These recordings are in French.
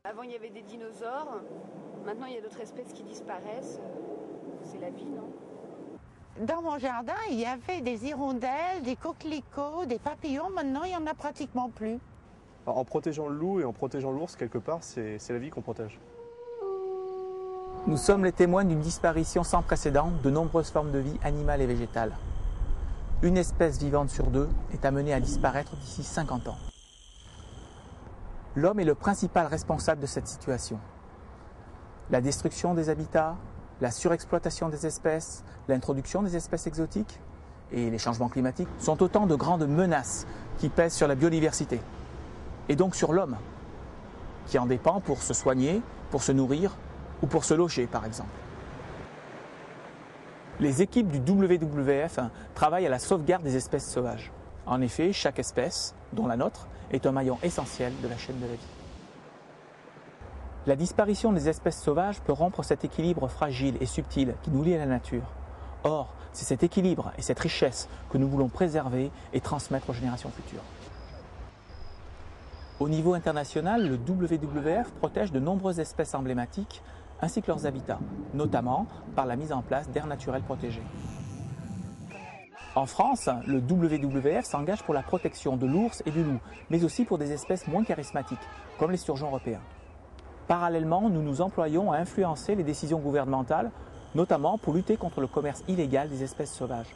Avant, il y avait des dinosaures. Maintenant, il y a d'autres espèces qui disparaissent. C'est la vie, non? Dans mon jardin, il y avait des hirondelles, des coquelicots, des papillons. Maintenant, il n'y en a pratiquement plus. Alors, en protégeant le loup et en protégeant l'ours, quelque part, c'est la vie qu'on protège. Nous sommes les témoins d'une disparition sans précédent de nombreuses formes de vie animale et végétale. Une espèce vivante sur deux est amenée à disparaître d'ici 50 ans. L'homme est le principal responsable de cette situation. La destruction des habitats, la surexploitation des espèces, l'introduction des espèces exotiques et les changements climatiques sont autant de grandes menaces qui pèsent sur la biodiversité et donc sur l'homme, qui en dépend pour se soigner, pour se nourrir ou pour se loger par exemple. Les équipes du WWF travaillent à la sauvegarde des espèces sauvages. En effet, chaque espèce, dont la nôtre, est un maillon essentiel de la chaîne de la vie. La disparition des espèces sauvages peut rompre cet équilibre fragile et subtil qui nous lie à la nature. Or, c'est cet équilibre et cette richesse que nous voulons préserver et transmettre aux générations futures. Au niveau international, le WWF protège de nombreuses espèces emblématiques ainsi que leurs habitats, notamment par la mise en place d'aires naturelles protégées. En France, le WWF s'engage pour la protection de l'ours et du loup, mais aussi pour des espèces moins charismatiques, comme les sturgeons européens. Parallèlement, nous nous employons à influencer les décisions gouvernementales, notamment pour lutter contre le commerce illégal des espèces sauvages.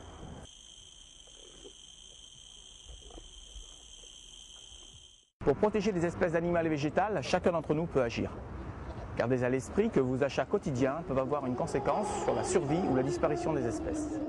Pour protéger les espèces animales et végétales, chacun d'entre nous peut agir. Gardez à l'esprit que vos achats quotidiens peuvent avoir une conséquence sur la survie ou la disparition des espèces.